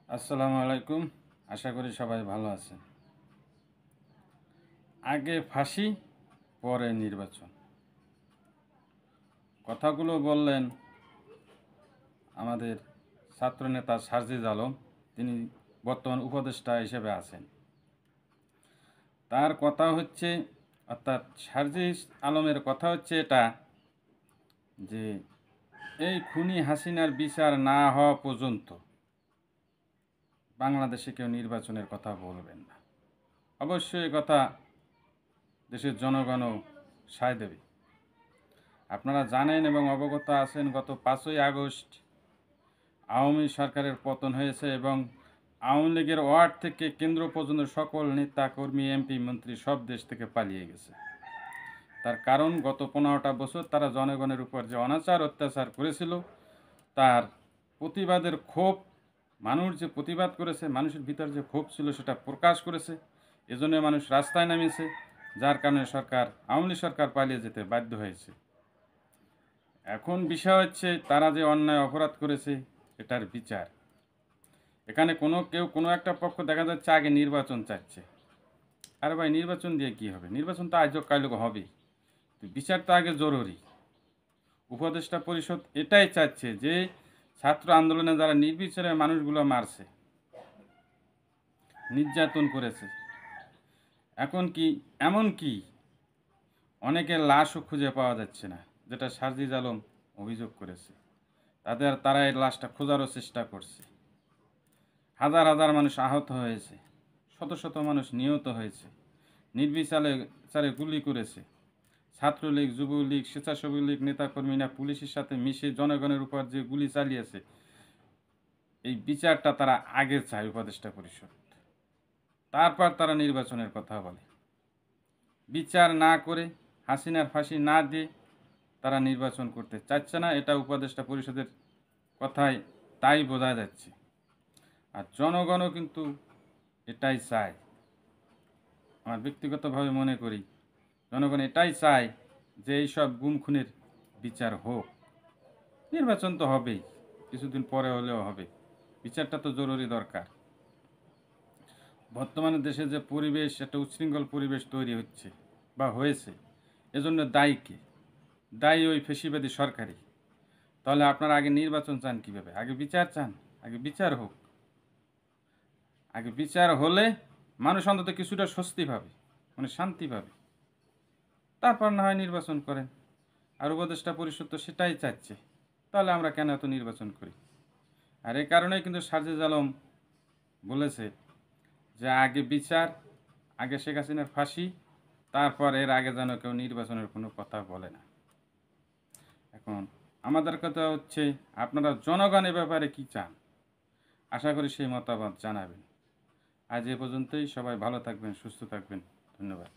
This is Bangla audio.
আসসালামু আলাইকুম। আশা করি সবাই ভালো আছেন। আগে ফাঁসি পরে নির্বাচন, কথাগুলো বললেন আমাদের ছাত্রনেতা সারজিদ আলম। তিনি বর্তমান উপদেষ্টা হিসেবে আছেন। তার কথা হচ্ছে, অর্থাৎ সারজিদ আলমের কথা হচ্ছে এটা যে এই খুনি হাসিনার বিচার না হওয়া পর্যন্ত বাংলাদেশে কেউ নির্বাচনের কথা বলবেন না। অবশ্যই কথা দেশের জনগণও সায় দেবে। আপনারা জানেন এবং অবগত আছেন, গত 5ই আগস্ট আওয়ামী সরকারের পতন হয়েছে এবং আওয়ামী লীগের ওয়ার্ড থেকে কেন্দ্র পর্যন্ত সকল নেতা কর্মী এমপি মন্ত্রী সব দেশ থেকে পালিয়ে গেছে। তার কারণ গত 15টা বছর তারা জনগণের উপর যে অনাচার অত্যাচার করেছিল, তার প্রতিবাদের ক্ষোভ, মানুষ যে প্রতিবাদ করেছে, মানুষের ভিতর যে ক্ষোভ ছিল সেটা প্রকাশ করেছে। এজন্য মানুষ রাস্তায় নামিয়েছে, যার কারণে আওয়ামী লীগ সরকার পালিয়ে যেতে বাধ্য হয়েছে। এখন বিষয় হচ্ছে তারা যে অন্যায় অপরাধ করেছে এটার বিচার। এখানে কেউ কোনো একটা পক্ষ দেখা যাচ্ছে আগে নির্বাচন চাচ্ছে। আরে ভাই, নির্বাচন দিয়ে কি হবে? নির্বাচন তো আজও কালকে হবেই, বিচার তো আগে জরুরি। উপদেষ্টা পরিষদ এটাই চাচ্ছে যে ছাত্র আন্দোলনে যারা নির্বিচারে মানুষগুলো মারছে, নির্যাতন করেছে, এমনকি অনেকের লাশও খুঁজে পাওয়া যাচ্ছে না, যেটা সারজিদ আলম অভিযোগ করেছে। তারা এই লাশটা খোঁজারও চেষ্টা করছে। হাজার হাজার মানুষ আহত হয়েছে, শত শত মানুষ নিহত হয়েছে, নির্বিচারে গুলি করেছে। ছাত্রলীগ, যুবলীগ, স্বেচ্ছাসেবী লীগ নেতাকর্মীরা পুলিশের সাথে মিশে জনগণের উপর যে গুলি চালিয়েছে, এই বিচারটা তারা আগে চায় উপদেষ্টা পরিষদ, তারপর তারা নির্বাচনের কথা বলে। বিচার না করে, হাসিনার ফাঁসি না দিয়ে তারা নির্বাচন করতে চাচ্ছে না। এটা উপদেষ্টা পরিষদের কথায় তাই বোঝা যাচ্ছে। আর জনগণও কিন্তু এটাই চায়। আমার ব্যক্তিগতভাবে মনে করি জনগণ এটাই চায় যে এইসব গুম খুনের বিচার হোক। নির্বাচন তো হবেই, কিছুদিন পরে হলেও হবে। বিচারটা তো জরুরি দরকার। বর্তমানে দেশে যে পরিবেশ, একটা উচ্ছৃঙ্খল পরিবেশ তৈরি হচ্ছে বা হয়েছে, এজন্য দায়ী কে? দায়ী ওই ফেসিবাদী সরকারই। তাহলে আপনারা আগে নির্বাচন চান কীভাবে? আগে বিচার চান? আগে বিচার হোক। আগে বিচার হলে মানুষ অন্তত কিছুটা স্বস্তি পাবে, মানে শান্তি পাবে। তারপর না হয় নির্বাচন করেন। আর উপদেষ্টা পরিষদ তো সেটাই চাচ্ছে। তাহলে আমরা কেন এত নির্বাচন করি? আর এই কারণেই কিন্তু সারজিদ আলম বলেছে যে আগে বিচার, আগে শেখ হাসিনার ফাঁসি, তারপর এর আগে যেন কেউ নির্বাচনের কোনো কথা বলে না। এখন আমাদের কথা হচ্ছে, আপনারা জনগণের ব্যাপারে কি চান? আশা করি সেই মতামত জানাবেন। আজ এ পর্যন্তই। সবাই ভালো থাকবেন, সুস্থ থাকবেন। ধন্যবাদ।